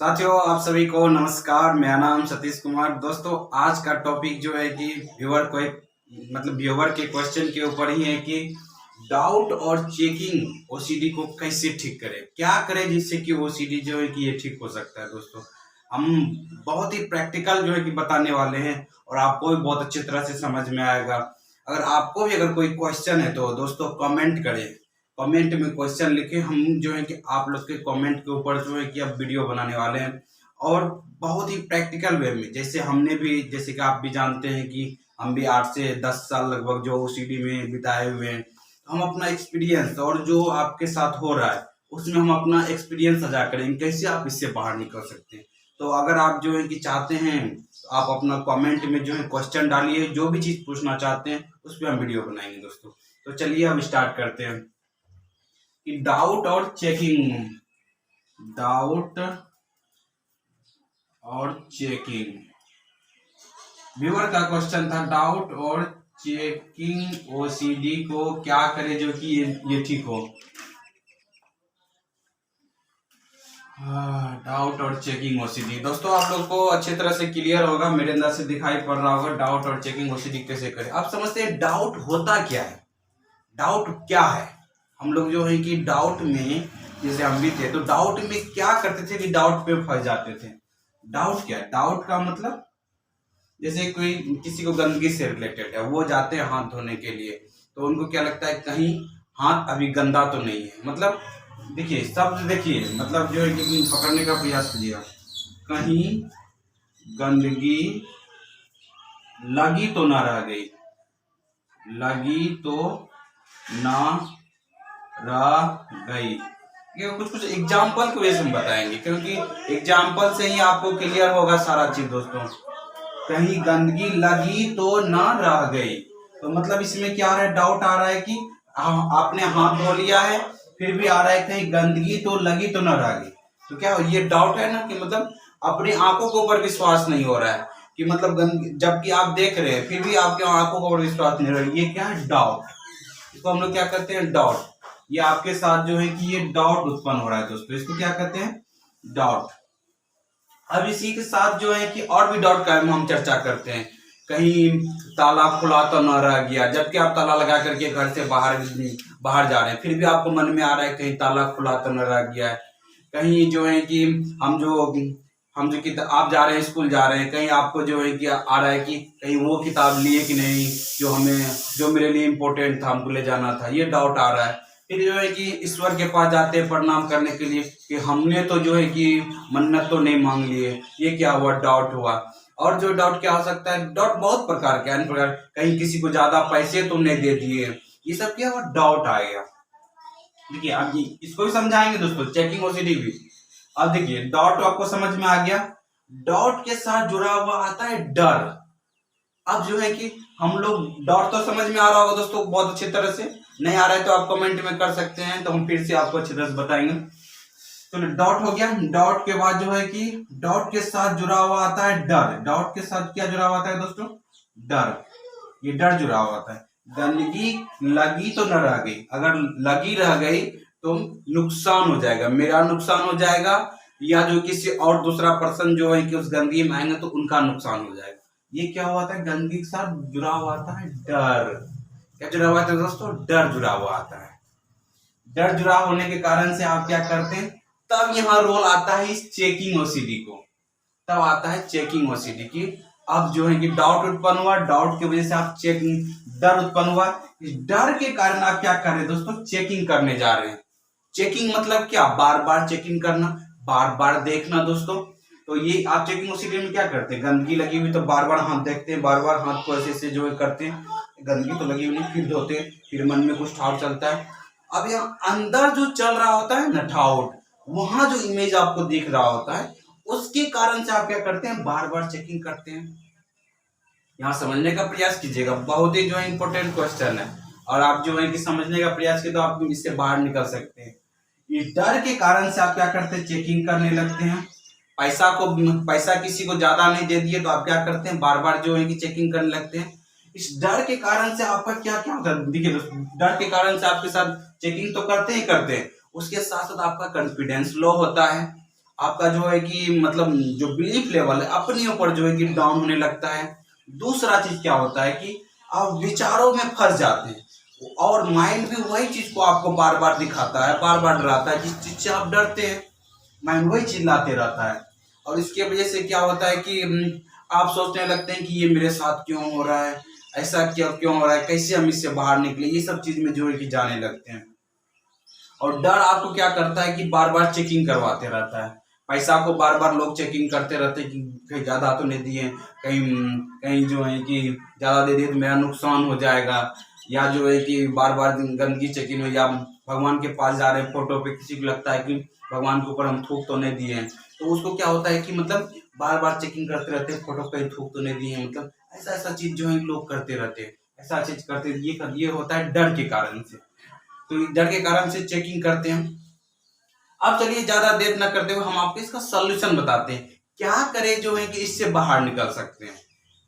साथियों, आप सभी को नमस्कार। मेरा नाम सतीश कुमार। दोस्तों, आज का टॉपिक जो है कि व्यूअर के क्वेश्चन के ऊपर ही है कि डाउट और चेकिंग ओसीडी को कैसे ठीक करें, क्या करें जिससे कि ओसीडी जो है कि ये ठीक हो सकता है। दोस्तों, हम बहुत ही प्रैक्टिकल जो है कि बताने वाले हैं और आपको भी बहुत अच्छी तरह से समझ में आएगा। अगर आपको भी अगर कोई क्वेश्चन है तो दोस्तों कमेंट करें, कमेंट में क्वेश्चन लिखे। हम जो है कि आप लोग के कमेंट के ऊपर जो है कि अब वीडियो बनाने वाले हैं और बहुत ही प्रैक्टिकल वे में, जैसे कि आप भी जानते हैं कि हम भी 8 से 10 साल लगभग जो ओसीडी में बिताए हुए हैं। तो हम अपना एक्सपीरियंस और जो आपके साथ हो रहा है उसमें हम अपना एक्सपीरियंस साझा करेंगे, कैसे आप इससे बाहर निकल सकते हैं। तो अगर आप जो है कि चाहते हैं तो आप अपना कमेंट में जो है क्वेश्चन डालिए, जो भी चीज पूछना चाहते हैं उस पर हम वीडियो बनाएंगे। दोस्तों, तो चलिए हम स्टार्ट करते हैं कि डाउट और चेकिंग। व्यूअर का क्वेश्चन था, डाउट और चेकिंग ओसीडी को क्या करे जो कि ये ठीक हो। डाउट और चेकिंग ओसीडी, दोस्तों आप लोग को अच्छी तरह से क्लियर होगा, मेरे अंदर से दिखाई पड़ रहा होगा डाउट और चेकिंग ओसीडी कैसे करें। आप समझते हैं डाउट होता क्या है, डाउट क्या है। हम लोग जो है कि डाउट में, जैसे हम भी थे तो डाउट में क्या करते थे कि डाउट पे फंस जाते थे। डाउट क्या है? डाउट का मतलब जैसे कोई किसी को गंदगी से रिलेटेड है, वो जाते हैं हाथ धोने के लिए, तो उनको क्या लगता है कहीं हाथ अभी गंदा तो नहीं है। मतलब देखिए, शब्द देखिए, मतलब जो है कि पकड़ने का प्रयास कीजिएगा। कहीं गंदगी लगी तो ना रह गई, लगी तो ना रह गई। ये कुछ एग्जाम्पल की वजह से हम बताएंगे, क्योंकि एग्जाम्पल से ही आपको क्लियर होगा सारा चीज। दोस्तों, कहीं गंदगी लगी तो ना रह गई, तो मतलब इसमें क्या आ रहा है, डाउट आ रहा है कि आपने हाथ धो लिया है फिर भी आ रहा है कहीं गंदगी तो लगी तो ना रह गई। तो क्या ये डाउट है ना, कि मतलब अपनी आंखों के ऊपर विश्वास नहीं हो रहा है कि मतलब जबकि आप देख रहे हैं फिर भी आपके आंखों के ऊपर विश्वास नहीं हो रहा है। ये क्या है? डाउट। इसको हम लोग क्या कहते हैं? डाउट। ये आपके साथ जो है कि ये डाउट उत्पन्न हो रहा है। दोस्तों, इसको क्या कहते हैं? डाउट। अब इसी के साथ जो है कि और भी डाउट का हम चर्चा करते हैं। कहीं ताला खुला तो न रह गया, जबकि आप ताला लगा करके घर से बाहर जा रहे हैं, फिर भी आपको मन में आ रहा है कहीं ताला खुला तो न रह गया है। कहीं जो है कि हम जो किताब, आप जा रहे हैं स्कूल जा रहे हैं, कहीं आपको जो है कि आ रहा है कि कहीं वो किताब लिए कि नहीं जो मेरे लिए इम्पोर्टेंट था, हमको ले जाना था। ये डाउट आ रहा है। फिर जो है कि ईश्वर के पास जाते हैं प्रणाम करने के लिए कि हमने तो जो है कि मन्नत तो नहीं मांग लिए। ये क्या हुआ? डाउट हुआ। और जो डाउट क्या हो सकता है? डाउट बहुत प्रकार के हैं। कहीं किसी को ज्यादा पैसे तुमने दे दिए, ये सब क्या हुआ? डाउट आ गया। देखिए, अब इसको भी समझाएंगे दोस्तों, चेकिंग ओसीडी भी। अब देखिए, डाउट तो आपको समझ में आ गया। डाउट के साथ जुड़ा हुआ आता है डर। अब जो है कि हम लोग, डाउट तो समझ में आ रहा होगा दोस्तों बहुत अच्छी तरह से। नहीं आ रहा है तो आप कमेंट में कर सकते हैं, तो हम फिर से आपको अच्छी तरह से बताएंगे। तो डाउट हो गया। डाउट के बाद जो है कि डाउट के साथ जुड़ा हुआ आता है डर। डाउट के साथ क्या जुड़ा हुआ आता है दोस्तों? डर। ये डर जुड़ा हुआ आता है। गंदगी लगी तो न रह गई, अगर लगी रह गई तो नुकसान हो जाएगा, मेरा नुकसान हो जाएगा, या जो किसी और दूसरा पर्सन जो है कि उस गंदगी में आएंगे तो उनका नुकसान हो जाएगा। ये क्या हुआ था? गंदगी के साथ जुड़ा हुआ आता है डर। क्या जुड़ा हुआ था दोस्तों? डर जुड़ा हुआ आता है। डर जुड़ा होने के कारण से आप क्या करते हैं, तब यहाँ रोल आता है इस चेकिंग ओसीडी को। तब आता है चेकिंग ओसीडी की। अब जो है कि डाउट उत्पन्न हुआ, डाउट की वजह से आप डर उत्पन्न हुआ। इस डर के कारण आप क्या कर रहे हैं दोस्तों? चेकिंग करने जा रहे हैं। चेकिंग मतलब क्या? बार बार चेकिंग करना, बार बार देखना। दोस्तों, तो ये आप चेकिंग ओसीडी में क्या करते हैं? गंदगी लगी हुई तो बार बार हाथ देखते हैं, बार बार हाथ को ऐसे जो है करते हैं, गंदगी तो लगी हुई नहीं, फिर धोते हैं, फिर मन में कुछ ठाउट चलता है। अब यहाँ अंदर जो चल रहा होता है ना ठाउट, वहां जो इमेज आपको दिख रहा होता है, उसके कारण से आप क्या करते हैं? बार बार चेकिंग करते हैं। यहाँ समझने का प्रयास कीजिएगा, बहुत ही जो है इंपॉर्टेंट क्वेश्चन है, और आप जो है कि समझने का प्रयास किए तो आप इससे बाहर निकल सकते हैं। इस डर के कारण से आप क्या करते हैं? चेकिंग करने लगते हैं। पैसा किसी को ज्यादा नहीं दे दिए तो आप क्या करते हैं? बार बार जो है कि चेकिंग करने लगते हैं। इस डर के कारण से आपका क्या क्या होता है? देखिए दोस्तों, डर के कारण से आपके साथ चेकिंग तो करते ही करते हैं, उसके साथ साथ आपका कॉन्फिडेंस लो होता है, आपका जो है कि मतलब जो बिलीफ लेवल है अपने ऊपर जो है कि डाउन होने लगता है। दूसरा चीज क्या होता है कि आप विचारों में फंस जाते हैं और माइंड भी वही चीज को आपको बार बार दिखाता है, बार बार डराता है। जिस चीज से आप डरते हैं माइंड वही चिल्लाते रहता है, और इसके वजह से क्या होता है कि आप सोचने लगते हैं कि ये मेरे साथ क्यों हो रहा है, ऐसा क्यों हो रहा है, कैसे हम इससे बाहर निकले, ये सब चीज में जो है कि जाने लगते हैं। और डर आपको क्या करता है कि बार बार चेकिंग करवाते रहता है। पैसा को बार बार लोग चेकिंग करते रहते हैं कि कहीं ज्यादा तो नहीं दिए, कहीं कहीं जो है कि ज्यादा दे दिए तो मेरा नुकसान हो जाएगा, या जो है कि बार बार गंदगी चेकिंग में, या भगवान के पास जा रहे हैं फोटो पे किसी को लगता है कि भगवान के ऊपर हम थूक तो नहीं दिए हैं, तो उसको क्या होता है कि मतलब बार बार चेकिंग करते रहते हैं फोटो कहीं थूक तो नहीं दिए हैं, मतलब ऐसा ऐसा चीज जो है लोग करते रहते हैं, ऐसा चीज करते, ये होता है डर के कारण से। तो डर के कारण से चेकिंग करते हैं। अब चलिए ज्यादा देर न करते हुए हम आपको इसका सॉल्यूशन बताते हैं, क्या करें जो है कि इससे बाहर निकल सकते हैं।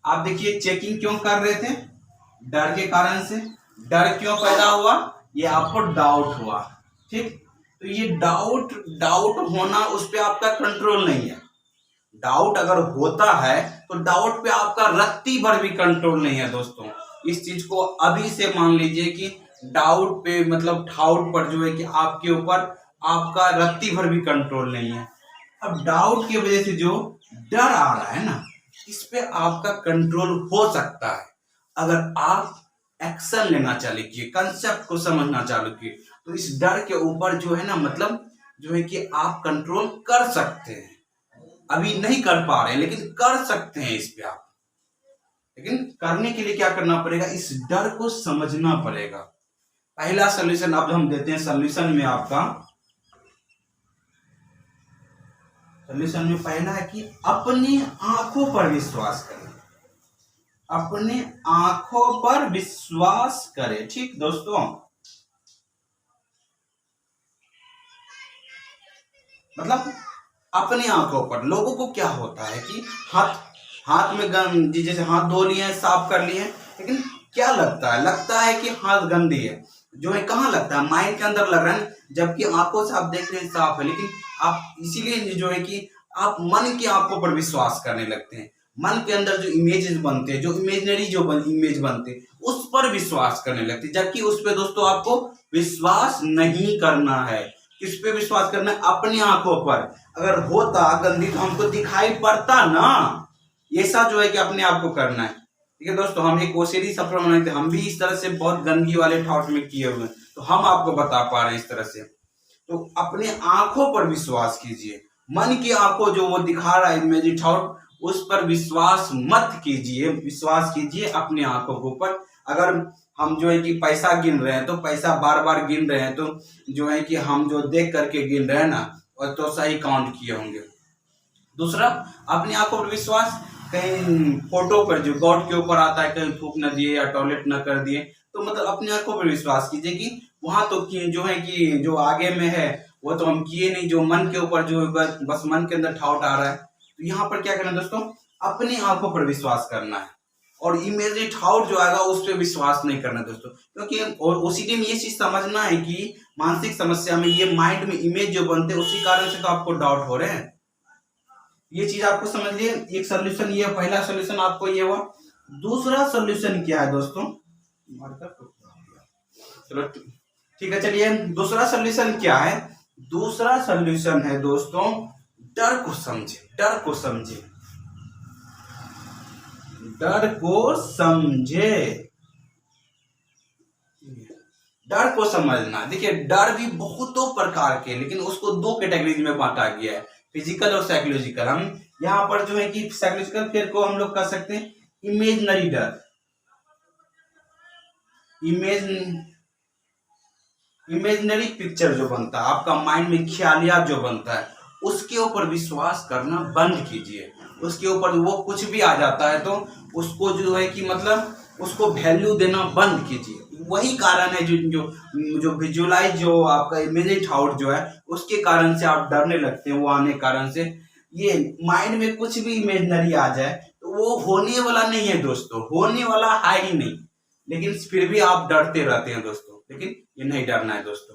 आप देखिए चेकिंग क्यों कर रहे थे, डर के कारण से। डर क्यों पैदा हुआ, ये आपको डाउट हुआ, ठीक। तो ये डाउट डाउट होना, उस पर आपका कंट्रोल नहीं है। डाउट अगर होता है तो डाउट पे आपका रत्ती भर भी कंट्रोल नहीं है दोस्तों। इस चीज को अभी से मान लीजिए कि डाउट पे मतलब डाउट पर जो है कि आपके ऊपर आपका रत्ती भर भी कंट्रोल नहीं है। अब डाउट की वजह से जो डर आ रहा है ना, इस पे आपका कंट्रोल हो सकता है अगर आप एक्शन लेना चालू किए, कंसेप्ट को समझना चालू किए, तो इस डर के ऊपर जो है ना मतलब जो है कि आप कंट्रोल कर सकते हैं। अभी नहीं कर पा रहे हैं लेकिन कर सकते हैं इस पे आप। लेकिन करने के लिए क्या करना पड़ेगा, इस डर को समझना पड़ेगा। पहला सोल्यूशन अब हम देते हैं, सोल्यूशन में आपका सोल्यूशन में पहला है कि अपनी आंखों पर विश्वास करें। अपने आंखों पर विश्वास करें, ठीक दोस्तों। मतलब अपनी आंखों पर। लोगों को क्या होता है कि हाथ हाथ में जैसे हाथ धो लिए हैं, साफ कर लिए हैं, लेकिन क्या लगता है कि हाथ गंदी है, जो है कहाँ लगता है, माइंड के अंदर लग रहा है, जबकि आंखों से आप देख रहे हैं साफ है। लेकिन आप इसीलिए जो है कि आप मन की आंखों पर विश्वास करने लगते हैं। मन के अंदर जो इमेजेस बनते हैं, जो इमेजनरी जो इमेज बनते हैं, उस पर विश्वास करने लगते हैं, जबकि उस पर दोस्तों आपको विश्वास नहीं करना है। किस पे विश्वास करना है, अपनी आंखों पर। अगर होता गंदी तो हमको दिखाई पड़ता ना, ऐसा जो है कि अपने आप को करना है। ठीक है दोस्तों, हम एक ओसीडी सफर बनाते हैं, हम भी इस तरह से बहुत गंदगी वाले थॉट में किए हुए हैं, तो हम आपको बता पा रहे हैं इस तरह से। तो अपने आंखों पर विश्वास कीजिए। मन की आंखों जो वो दिखा रहा है इमेजिन थॉट, उस पर विश्वास मत कीजिए, विश्वास कीजिए अपने आंखों के ऊपर। अगर हम जो है कि पैसा गिन रहे हैं, तो पैसा बार बार गिन रहे हैं, तो जो है कि हम जो देख करके गिन रहे हैं ना, और तो सही काउंट किए होंगे। दूसरा, अपने आंखों पर विश्वास। कहीं फोटो पर जो गॉड के ऊपर आता है, कहीं थूक न दिए या टॉयलेट न कर दिए, तो मतलब अपने आंखों पर विश्वास कीजिए कि वहां तो जो है कि जो आगे में है वो तो हम किए नहीं, जो मन के ऊपर जो बस मन के अंदर ठाउट आ रहा है। तो यहाँ पर क्या करना है दोस्तों, अपनी आंखों पर विश्वास करना है, और इमेजिन ठाउट जो आएगा उस पर विश्वास नहीं करना दोस्तों। क्योंकि ओसीडी में ये चीज समझना है कि मानसिक समस्या में ये माइंड में इमेज जो बनते हैं, उसी कारण से तो आपको डाउट हो रहे हैं। ये चीज आपको समझ लिए। एक सोल्यूशन ये, पहला सोल्यूशन आपको ये हुआ। दूसरा सोल्यूशन क्या है दोस्तों, चलो ठीक है, चलिए दूसरा सोल्यूशन क्या है। दूसरा सोल्यूशन है दोस्तों, डर को समझे, डर को समझे, डर को समझे। डर को समझना, देखिए डर भी बहुतों प्रकार के, लेकिन उसको दो कैटेगरीज में बांटा गया है, फिजिकल और साइकोलॉजिकल। हम यहाँ पर जो है कि साइकोलॉजिकल फिर को हम लोग कर सकते हैं इमेजनरी डर। इमेजनरी पिक्चर जो बनता है आपका माइंड में, ख्यालिया जो बनता है, उसके ऊपर विश्वास करना बंद कीजिए। उसके ऊपर वो कुछ भी आ जाता है तो उसको जो है कि मतलब उसको वैल्यू देना बंद कीजिए। वही कारण है जो विजुअलाइज जो आपका इमेजिन आउट जो है, उसके कारण से आप डरने लगते हैं। वो आने कारण से ये माइंड में कुछ भी इमेजनरी आ जाए तो वो होने वाला नहीं है दोस्तों, होने वाला है ही नहीं, लेकिन फिर भी आप डरते रहते हैं दोस्तों। लेकिन ये नहीं डरना है दोस्तों।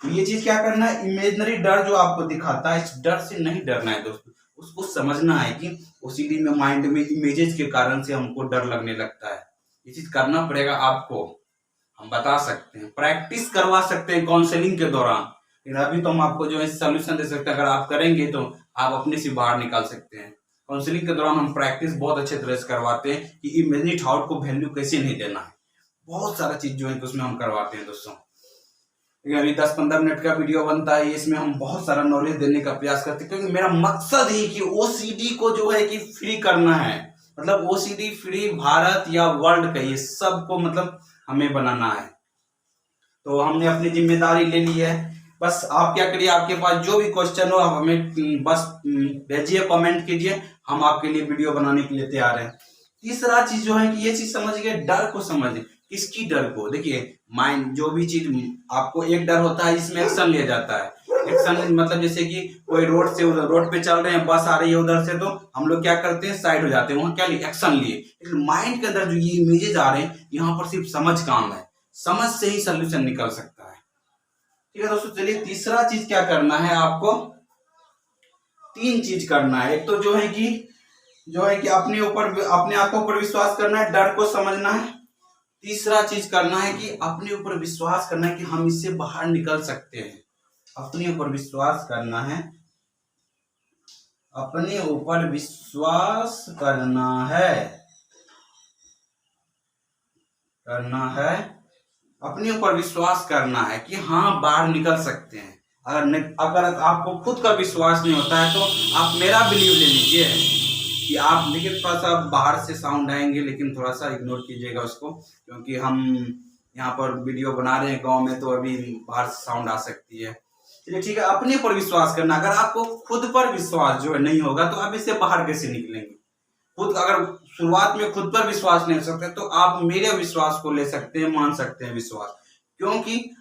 तो ये चीज क्या करना है, इमेजिनरी डर जो आपको दिखाता है, इस डर से नहीं डरना है दोस्तों। उसको समझना है कि ओसीडी में माइंड में इमेजेस के कारण से हमको डर लगने लगता है। ये चीज करना पड़ेगा आपको, हम बता सकते हैं, प्रैक्टिस करवा सकते हैं काउंसलिंग के दौरान। लेकिन अभी तो हम आपको जो है सोल्यूशन दे सकते हैं, अगर आप करेंगे तो आप अपने से बाहर निकाल सकते हैं। काउंसलिंग के दौरान हम प्रैक्टिस बहुत अच्छे तरह से करवाते हैं कि इमेजिनरी थॉट को वैल्यू कैसे नहीं देना है। बहुत सारा चीज जो है उसमें हम करवाते हैं दोस्तों। अभी 10-15 मिनट का वीडियो बनता है, इसमें हम बहुत सारा नॉलेज देने का प्रयास करते हैं, क्योंकि मेरा मकसद ही कि ओसीडी को जो है कि फ्री करना है। मतलब ओसीडी फ्री भारत या वर्ल्ड का, ये सबको मतलब हमें बनाना है। तो हमने अपनी जिम्मेदारी ले ली है। बस आप क्या करिए, आपके पास जो भी क्वेश्चन हो आप हमें बस भेजिए, कमेंट कीजिए, हम आपके लिए वीडियो बनाने के लिए तैयार हैं। तीसरा चीज जो है कि ये चीज समझिए, डर को समझिए। किसकी डर को? देखिए माइंड, जो भी चीज आपको एक डर होता है इसमें एक्शन लिया जाता है। एक्शन मतलब जैसे कि कोई रोड से उधर, रोड पे चल रहे हैं, बस आ रही है उधर से, तो हम लोग क्या करते हैं, साइड हो जाते हैं, वहां क्या लिए, एक्शन लिए। लेकिन माइंड के अंदर जो ये इमेजेस आ रहे हैं, यहाँ पर सिर्फ समझ काम है, समझ से ही सोल्यूशन निकल सकता है। ठीक है दोस्तों, चलिए तीसरा चीज क्या करना है आपको, 3 चीज करना है। एक तो जो है कि अपने ऊपर, अपने आंखों पर विश्वास करना है, डर को समझना है। तीसरा चीज करना है कि अपने ऊपर विश्वास करना है कि हम इससे बाहर निकल सकते हैं। अपने ऊपर विश्वास करना है, अपने ऊपर विश्वास करना है, अपने ऊपर विश्वास करना है कि हाँ बाहर निकल सकते हैं। अगर आपको खुद का विश्वास नहीं होता है तो आप मेरा बिलीव ले लीजिए कि आप, देखिए थोड़ा सा बाहर से साउंड आएंगे लेकिन थोड़ा सा इग्नोर कीजिएगा उसको, क्योंकि हम यहाँ पर वीडियो बना रहे हैं गांव में, तो अभी बाहर से साउंड आ सकती है। चलिए ठीक है, अपने पर विश्वास करना। अगर आपको खुद पर विश्वास जो है नहीं होगा तो आप इससे बाहर कैसे निकलेंगे? खुद अगर शुरुआत में खुद पर विश्वास नहीं हो सकते तो आप मेरे विश्वास को ले सकते हैं, मान सकते हैं विश्वास। क्योंकि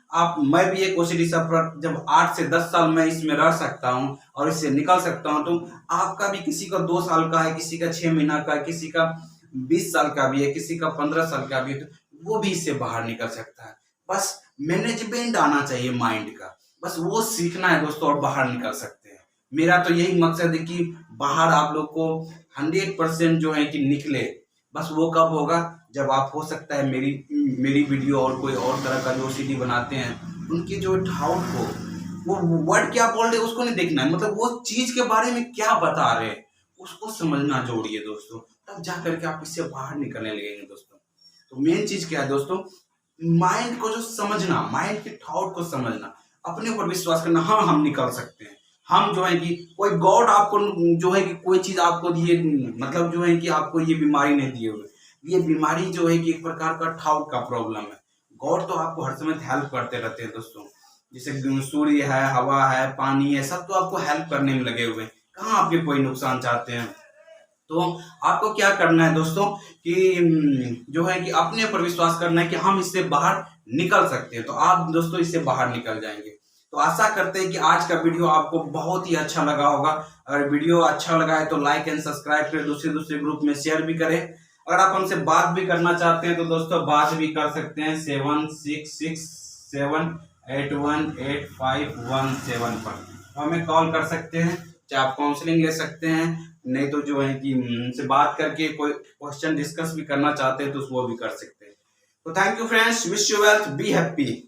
मैं भी एक ओसीडी सफर, जब 8 से 10 साल मैं इसमें रह सकता हूँ और इससे निकल सकता हूँ, तो आपका भी, किसी का 2 साल का है, किसी का 6 महीना का है, किसी का 20 साल का भी है, किसी का 15 साल का भी है, तो वो भी इससे बाहर निकल सकता है। बस मैनेजमेंट आना चाहिए माइंड का, बस वो सीखना है दोस्तों, और बाहर निकल सकते हैं। मेरा तो यही मकसद है कि बाहर आप लोग को 100% जो है कि निकले। बस वो कब होगा, जब आप, हो सकता है मेरी वीडियो और कोई और तरह का जो ओसीडी बनाते हैं उनकी जो डाउट को, वो वर्ड क्या बोल रहे उसको नहीं देखना है, मतलब वो चीज के बारे में क्या बता रहे हैं उसको समझना जरूरी है दोस्तों, तब जा करके आप इससे बाहर निकलने लगेंगे दोस्तों। तो मेन चीज क्या है दोस्तों, माइंड को जो समझना, माइंड के थॉट को समझना, अपने ऊपर विश्वास करना। हाँ हम निकल सकते हैं। हम जो है कि कोई गॉड आपको जो है कि कोई चीज आपको दिए, मतलब जो है कि आपको ये बीमारी नहीं दिए हुए, ये बीमारी जो है कि एक प्रकार का थॉट का प्रॉब्लम है। गॉड तो आपको हर समय हेल्प करते रहते हैं दोस्तों, जैसे सूर्य है, हवा है, पानी है, सब तो आपको हेल्प करने में लगे हुए हैं। कहाँ आपके कोई नुकसान चाहते हैं? तो आपको क्या करना है दोस्तों कि जो है कि अपने ऊपर विश्वास करना है कि हम इससे बाहर निकल सकते हैं। तो आप दोस्तों इससे बाहर निकल जाएंगे। तो आशा करते हैं कि आज का वीडियो आपको बहुत ही अच्छा लगा होगा। अगर वीडियो अच्छा लगा है तो लाइक एंड सब्सक्राइब करें, दूसरे ग्रुप में शेयर भी करें। अगर आप हमसे बात भी करना चाहते हैं तो दोस्तों बात भी कर सकते हैं 7667818517 पर, तो हमें कॉल कर सकते हैं, चाहे आप काउंसलिंग ले सकते हैं, नहीं तो जो है कि उनसे बात करके कोई क्वेश्चन डिस्कस भी करना चाहते हैं तो वो भी कर सकते हैं। तो thank you friends, wish you wealth, be happy.